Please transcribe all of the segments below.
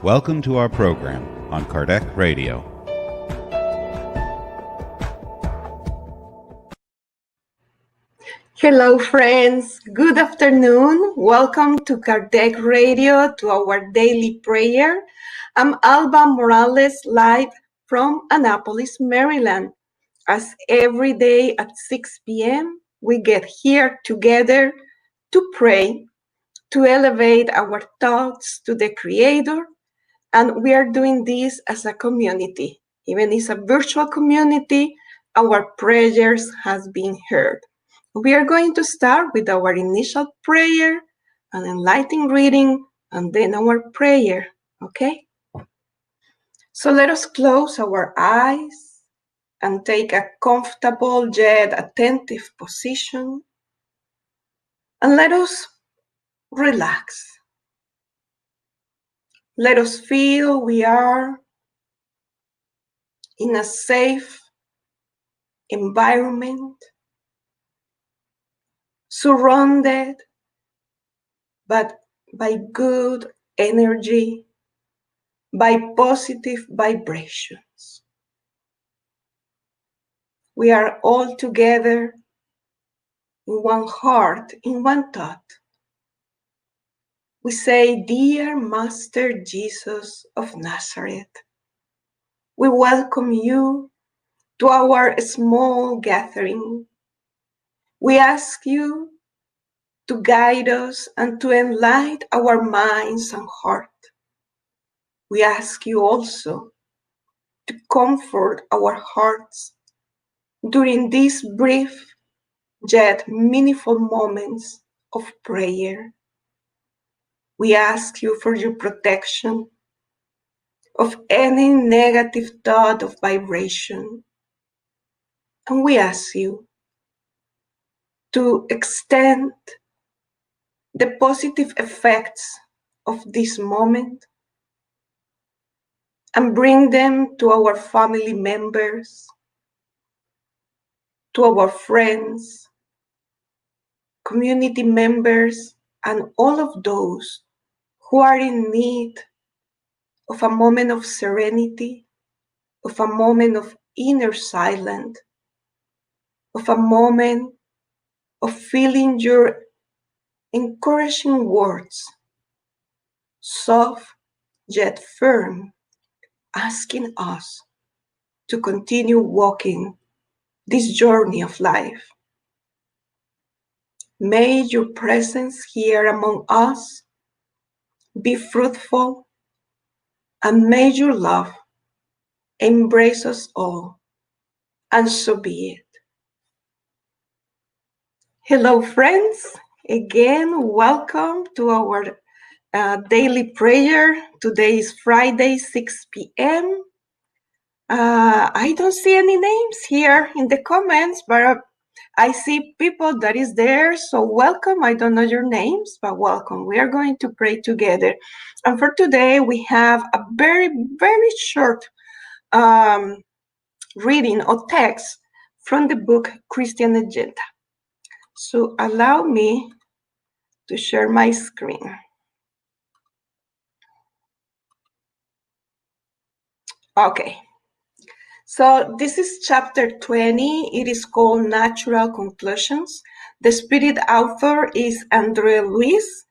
Welcome to our program on Kardec Radio. Hello, friends. Good afternoon. Welcome to Kardec Radio, to our daily prayer. I'm Alba Morales, live from Annapolis, Maryland. As every day at 6 p.m., we get here together to pray, to elevate our thoughts to the Creator, and we are doing this as a community. Even if it's a virtual community, our prayers has been heard. We are going to start with our initial prayer, an enlightening reading, and then our prayer, okay? So let us close our eyes and take a comfortable yet attentive position, and let us relax. Let us feel we are in a safe environment, surrounded but by good energy, by positive vibrations. We are all together in one heart, in one thought. We say, "Dear Master Jesus of Nazareth, we welcome you to our small gathering. We ask you to guide us and to enlighten our minds and heart. We ask you also to comfort our hearts during these brief yet meaningful moments of prayer. We ask you for your protection of any negative thought of vibration. And we ask you to extend the positive effects of this moment and bring them to our family members, to our friends, community members, and all of those who are in need of a moment of serenity, of a moment of inner silence, of a moment of feeling your encouraging words, soft yet firm, asking us to continue walking this journey of life. May your presence here among us be fruitful, and may your love embrace us all, and so be it. Hello, friends. Again, welcome to our daily prayer. Today is Friday, 6 p.m. I don't see any names here in the comments, but I see people that is there, so welcome. I don't know your names, but welcome. We are going to pray together. And for today, we have a very, very short reading or text from the book Christian Agenda. So allow me to share my screen. Okay. So this is chapter 20. It is called Natural Conclusions. The spirit author is Luiz,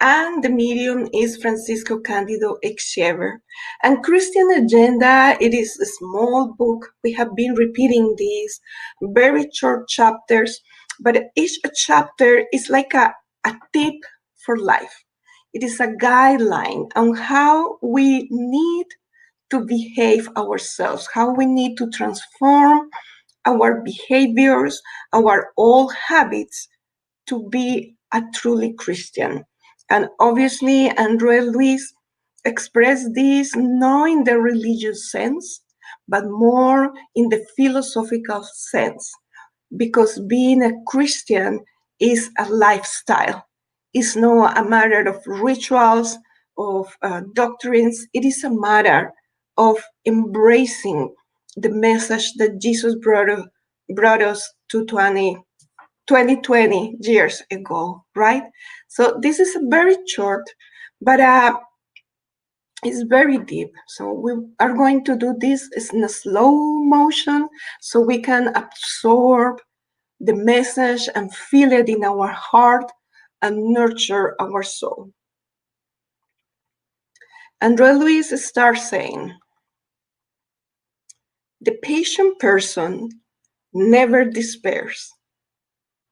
and the medium is Francisco Cándido Xavier. And Christian Agenda, it is a small book. We have been repeating these very short chapters, but each chapter is like a tip for life. It is a guideline on how we need to behave ourselves, how we need to transform our behaviors, our old habits to be a truly Christian. And obviously, Luiz expressed this not in the religious sense, but more in the philosophical sense, because being a Christian is a lifestyle. It's not a matter of rituals, of doctrines. It is a matter of embracing the message that Jesus brought us to 20 years ago, right? So this is very short, but It's very deep. So we are going to do this in a slow motion so we can absorb the message and feel it in our heart and nurture our soul. Andre Luiz starts saying, the patient person never despairs.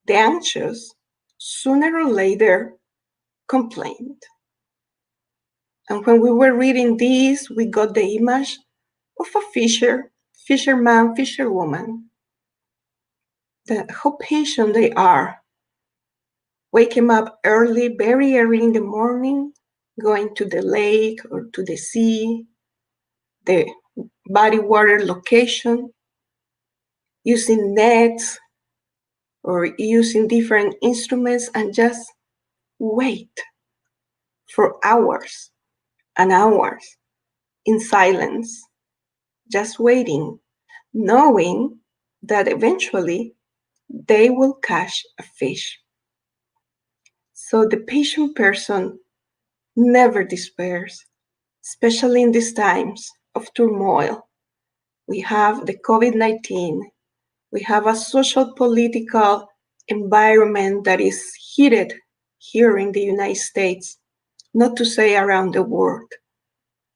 The anxious, sooner or later, complain. And when we were reading this, we got the image of a fisherman, fisherwoman, how patient they are, waking up early, very early in the morning, going to the lake or to the sea, the body water location, using nets or using different instruments and just wait for hours and hours in silence, just waiting, knowing that eventually they will catch a fish. So the patient person never despairs, especially in these times of turmoil. We have the COVID-19. We have a social political environment that is heated here in the United States, not to say around the world.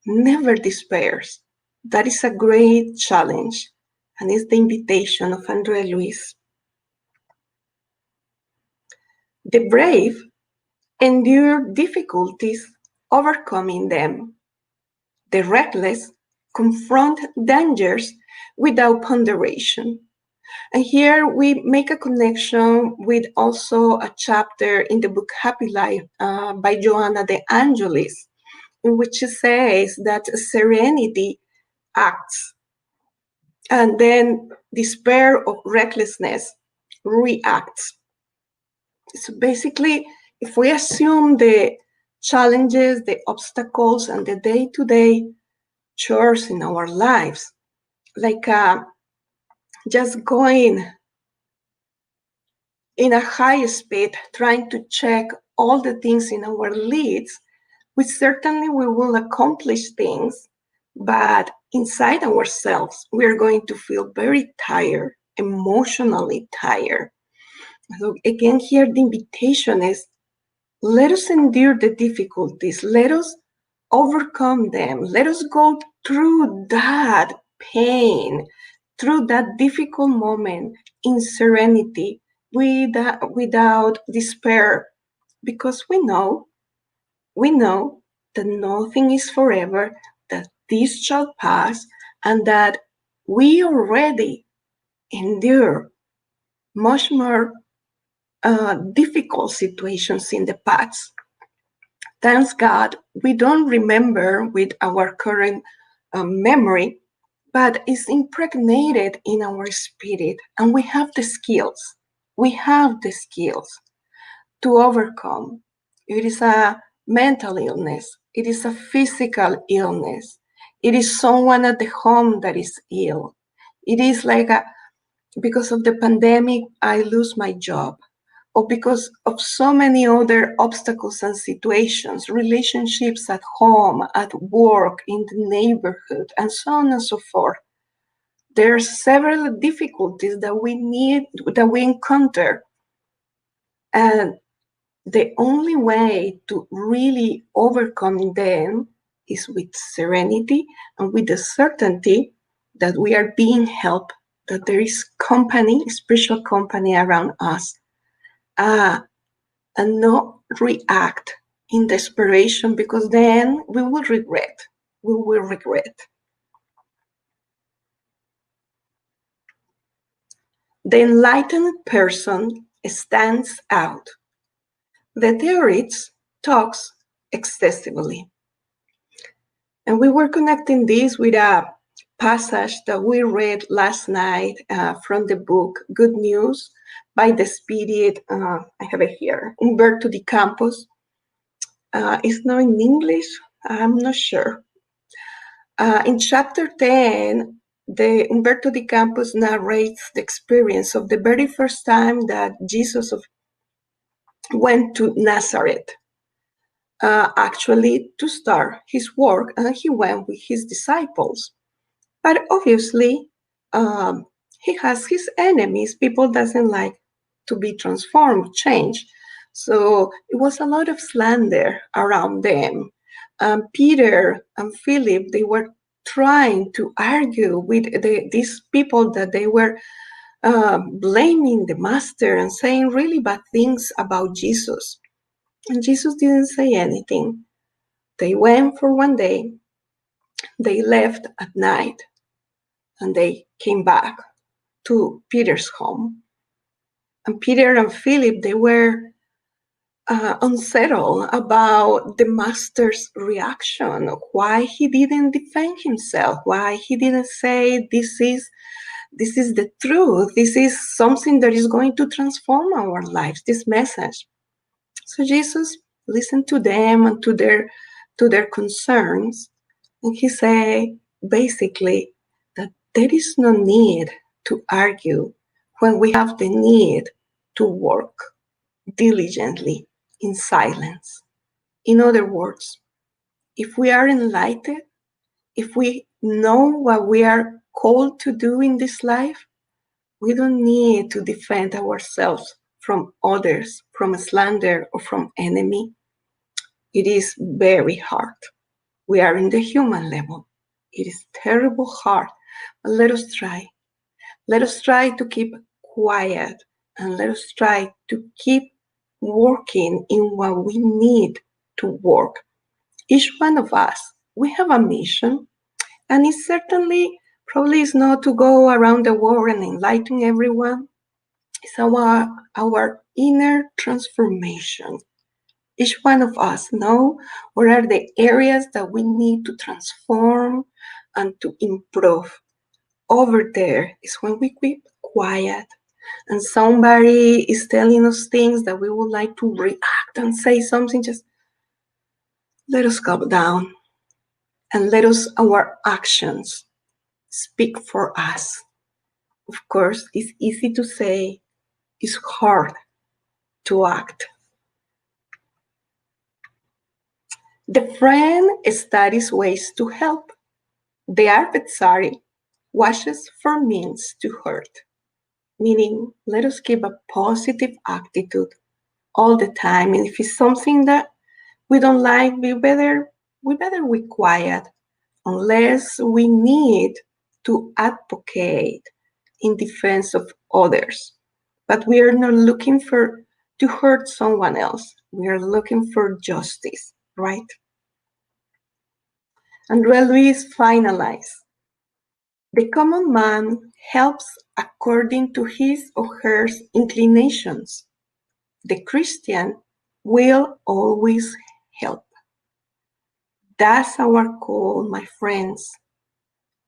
Never despairs. That is a great challenge, and it's the invitation of Andre Luiz. The brave endure difficulties, overcoming them. The reckless confront dangers without ponderation. And here we make a connection with also a chapter in the book Happy Life by Joanna de Angelis, in which she says that serenity acts, and then despair of recklessness reacts. So basically, if we assume the challenges, the obstacles, and the day-to-day chores in our lives, like just going in a high speed, trying to check all the things in our leads, we will accomplish things, but inside ourselves, we are going to feel very tired, emotionally tired. So again, here the invitation is, let us endure the difficulties. Let us overcome them. Let us go through that pain, through that difficult moment in serenity, without despair, because we know that nothing is forever, that this shall pass, and that we already endure much more difficult situations in the past. Thanks God, we don't remember with our current memory, but it's impregnated in our spirit, and we have the skills. We have the skills to overcome. It is a mental illness. It is a physical illness. It is someone at the home that is ill. It is like because of the pandemic, I lose my job, or because of so many other obstacles and situations, relationships at home, at work, in the neighborhood, and so on and so forth. There are several difficulties that we encounter. And the only way to really overcome them is with serenity and with the certainty that we are being helped, that there is company, spiritual company around us, and not react in desperation, because then we will regret. We will regret. The enlightened person stands out. The theorist talks excessively. And we were connecting this with a passage that we read last night from the book Good News by the Spirit, I have it here, Umberto de Campos. It's not in English, I'm not sure. In chapter 10, the Umberto de Campos narrates the experience of the very first time that Jesus went to Nazareth. actually to start his work, and he went with his disciples. But obviously, he has his enemies. People doesn't like to be transformed, changed. So it was a lot of slander around them. Peter and Philip, they were trying to argue with these people that they were blaming the master and saying really bad things about Jesus. And Jesus didn't say anything. They went for one day, they left at night, and they came back to Peter's home. And Peter and Philip, they were unsettled about the master's reaction, why he didn't defend himself, why he didn't say this is the truth, this is something that is going to transform our lives, this message. So Jesus listened to them and to their concerns, and he said basically that there is no need to argue when we have the need to work diligently in silence. In other words, if we are enlightened, if we know what we are called to do in this life, we don't need to defend ourselves from others, from slander, or from enemy. It is very hard. We are in the human level. It is terrible hard, but let us try. Let us try to keep quiet, and let us try to keep working in what we need to work. Each one of us, we have a mission, and it certainly probably is not to go around the world and enlighten everyone. It's our inner transformation. Each one of us know what are the areas that we need to transform and to improve. Over there is when we keep quiet and somebody is telling us things that we would like to react and say something, just let us calm down and let us, our actions speak for us. Of course, it's easy to say, it's hard to act. The friend studies ways to help. The adversary watches for means to hurt. Meaning, let us keep a positive attitude all the time. And if it's something that we don't like, we better be quiet, unless we need to advocate in defense of others. But we are not looking to hurt someone else. We are looking for justice, right? And Luiz finalized. The common man helps according to his or her inclinations. The Christian will always help. That's our call, my friends.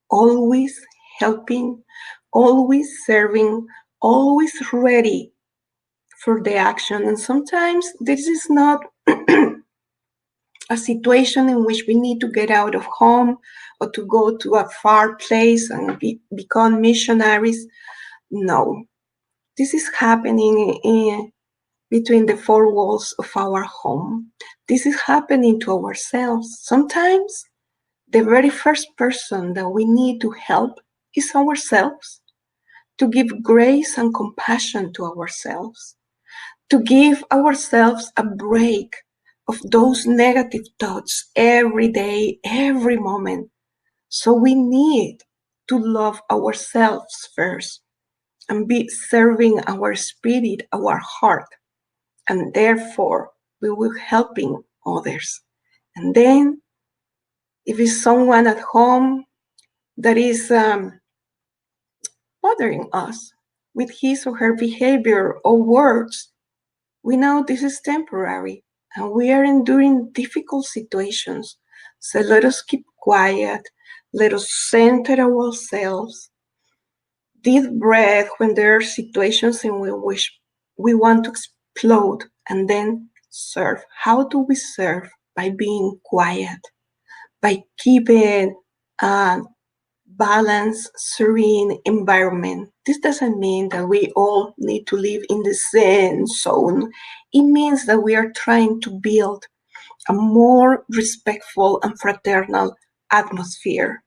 Always helping, always serving, always ready for the action. And sometimes this is not a situation in which we need to get out of home or to go to a far place and become missionaries. No, this is happening between the four walls of our home. This is happening to ourselves. Sometimes the very first person that we need to help is ourselves, to give grace and compassion to ourselves, to give ourselves a break of those negative thoughts every day, every moment. So we need to love ourselves first and be serving our spirit, our heart, and therefore we will helping others. And then if it's someone at home that is bothering us with his or her behavior or words, we know this is temporary and we are enduring difficult situations. So let us keep quiet. Let us center ourselves. Deep breath when there are situations in which we want to explode, and then serve. How do we serve? By being quiet, by keeping a balanced, serene environment. This doesn't mean that we all need to live in the Zen zone. It means that we are trying to build a more respectful and fraternal atmosphere.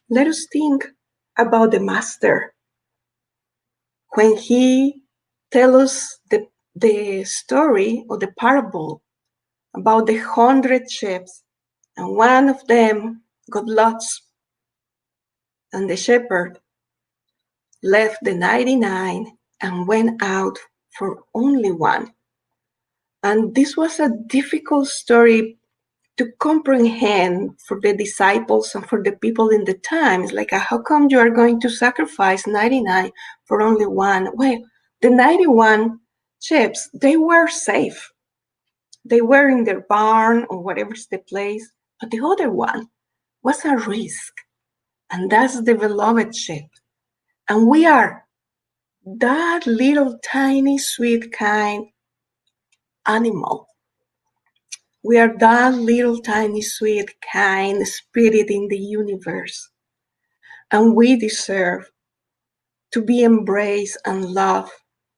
Let us think about the Master when he tells us the story or the parable about the 100 sheep, and one of them got lost, and the shepherd left the 99 and went out for only one. And this was a difficult story to comprehend for the disciples and for the people in the time. It's like, how come you are going to sacrifice 99 for only one? Well, the 91 sheep, they were safe. They were in their barn or whatever's the place. But the other one was a risk. And that's the beloved sheep. And we are that little tiny sweet kind animal. We are that little tiny sweet kind spirit in the universe. And we deserve to be embraced and loved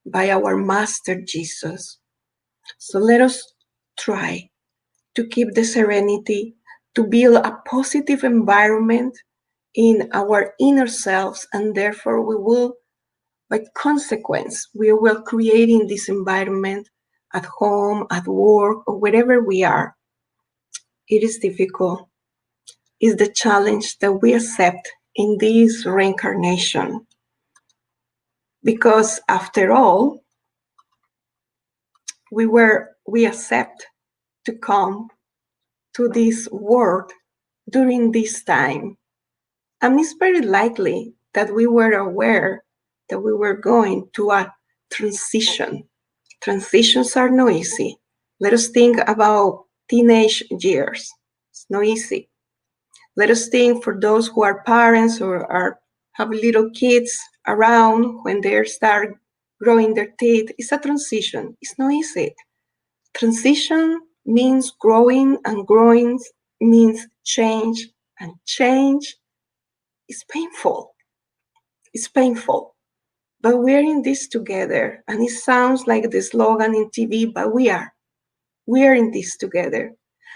by our Master Jesus. So let us try to keep the serenity, to build a positive environment in our inner selves, and therefore we will, by consequence, we will creating this environment at home, at work, or wherever we are. It is difficult. It's the challenge that we accept in this reincarnation. Because after all, we accept to come to this world during this time. And it's very likely that we were aware that we were going to a transition. Transitions are not easy. Let us think about teenage years. It's not easy. Let us think for those who are parents or have little kids around when they start growing their teeth. It's a transition. It's not easy. Transition means growing, and growing means change, and change is painful. It's painful. But we're in this together, and it sounds like the slogan in TV, but we are. We are in this together.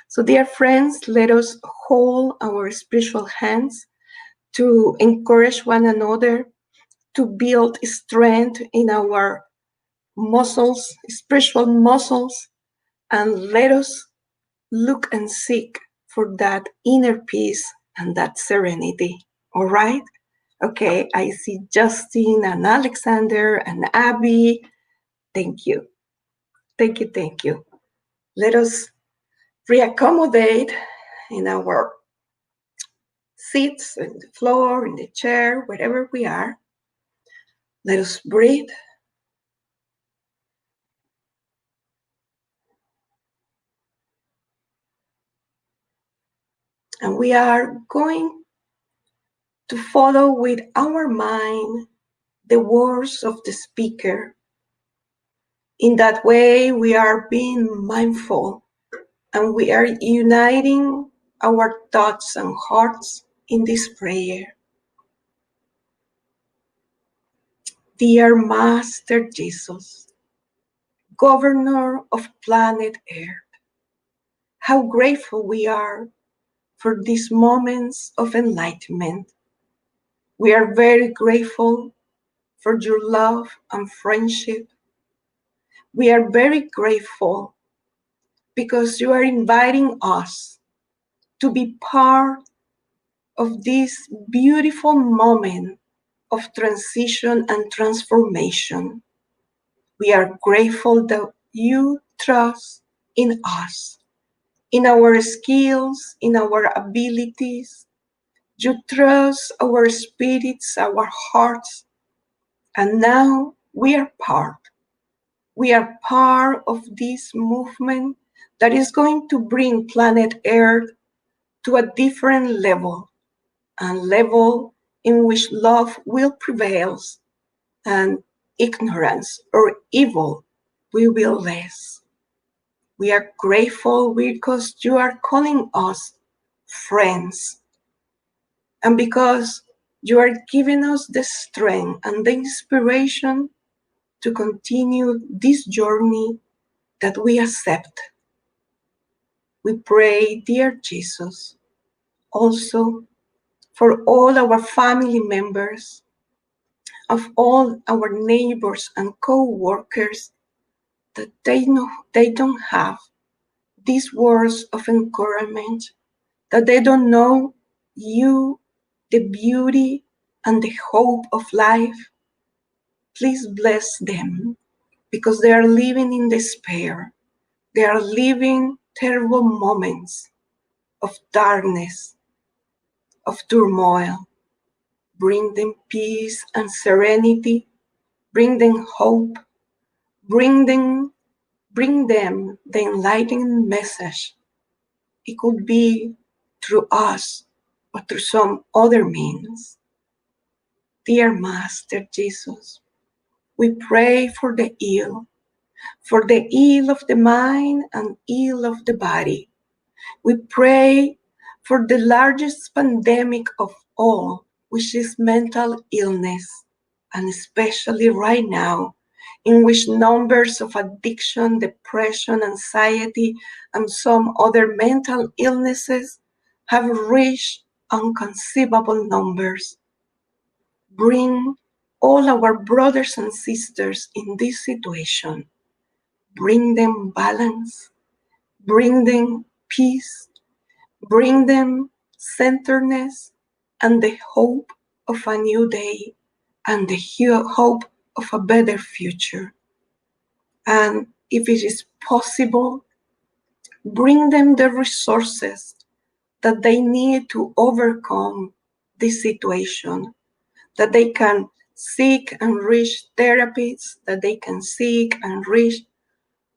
So, dear friends, let us hold our spiritual hands to encourage one another, to build strength in our muscles, spiritual muscles, and let us look and seek for that inner peace and that serenity. All right? Okay, I see Justin and Alexander and Abby. Thank you. Thank you, thank you. Let us reaccommodate in our seats, in the floor, in the chair, wherever we are. Let us breathe. And we are going to follow with our mind the words of the speaker. In that way, we are being mindful and we are uniting our thoughts and hearts in this prayer. Dear Master Jesus, Governor of planet Earth, how grateful we are for these moments of enlightenment. We are very grateful for your love and friendship. We are very grateful because you are inviting us to be part of this beautiful moment of transition and transformation. We are grateful that you trust in us, in our skills, in our abilities. You trust our spirits, our hearts, and now we are part. We are part of this movement that is going to bring planet Earth to a different level, a level in which love will prevail and ignorance or evil will be less. We are grateful because you are calling us friends, and because you are giving us the strength and the inspiration to continue this journey that we accept. We pray, dear Jesus, also for all our family members, of all our neighbors and co-workers, that they don't have these words of encouragement, that they don't know you, the beauty and the hope of life. Please bless them, because they are living in despair. They are living terrible moments of darkness, of turmoil. Bring them peace and serenity. Bring them hope. Bring them the enlightening message. It could be through us or through some other means. Dear Master Jesus, we pray for the ill of the mind and ill of the body. We pray for the largest pandemic of all, which is mental illness, and especially right now, in which numbers of addiction, depression, anxiety, and some other mental illnesses have reached inconceivable numbers. Bring all our brothers and sisters in this situation. Bring them balance, bring them peace, bring them centeredness and the hope of a new day and the hope of a better future. And if it is possible, bring them the resources that they need to overcome this situation, that they can seek and reach therapists, that they can seek and reach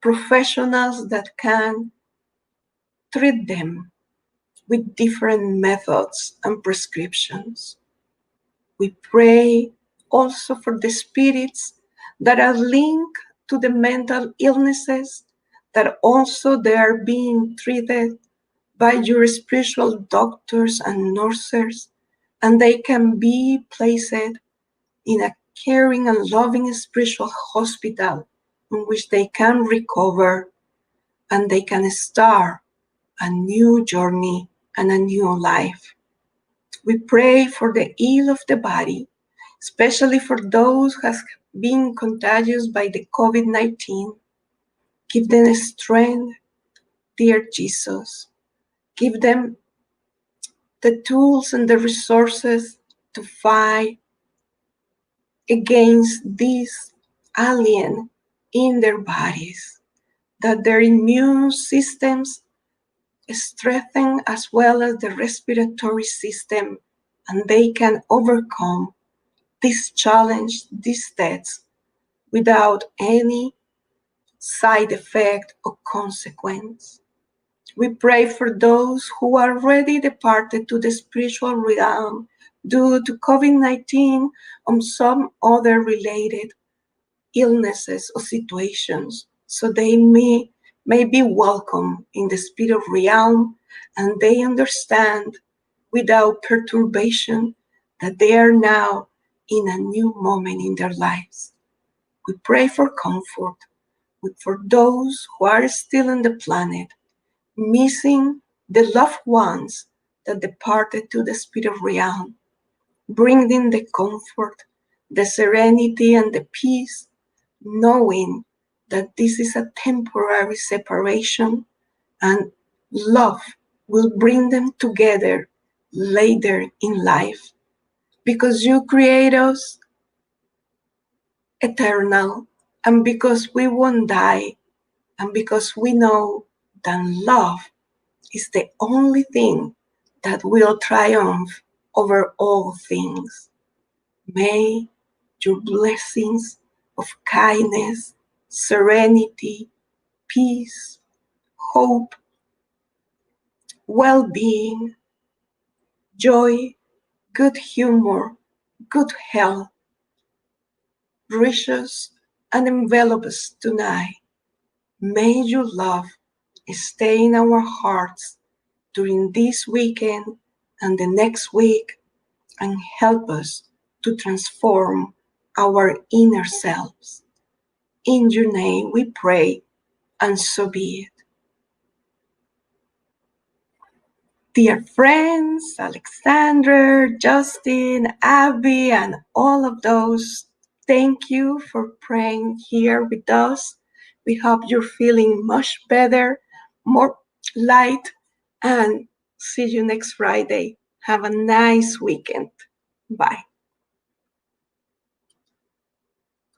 professionals that can treat them with different methods and prescriptions. We pray also for the spirits that are linked to the mental illnesses, that also they are being treated by your spiritual doctors and nurses, and they can be placed in a caring and loving spiritual hospital in which they can recover and they can start a new journey and a new life. We pray for the ill of the body, especially for those who have been contagious by the COVID-19. Give them strength, dear Jesus. Give them the tools and the resources to fight against this alien in their bodies, that their immune systems strengthen as well as the respiratory system, and they can overcome this challenge, this test, without any side effect or consequence. We pray for those who are already departed to the spiritual realm due to COVID-19 or some other related illnesses or situations, so they may be welcome in the spirit realm, and they understand without perturbation that they are now in a new moment in their lives. We pray for comfort for those who are still on the planet, missing the loved ones that departed to the spirit realm. Bring them the comfort, the serenity, and the peace, knowing that this is a temporary separation and love will bring them together later in life, because you create us eternal, and because we won't die, and because we know that love is the only thing that will triumph over all things. May your blessings of kindness, serenity, peace, hope, well-being, joy, good humor, good health, reach us and envelop us tonight. May your love stay in our hearts during this weekend and the next week, and help us to transform our inner selves. In your name we pray, and so be it. Dear friends, Alexander, Justin, Abby, and all of those, thank you for praying here with us. We hope you're feeling much better, more light, and see you next Friday. Have a nice weekend. Bye.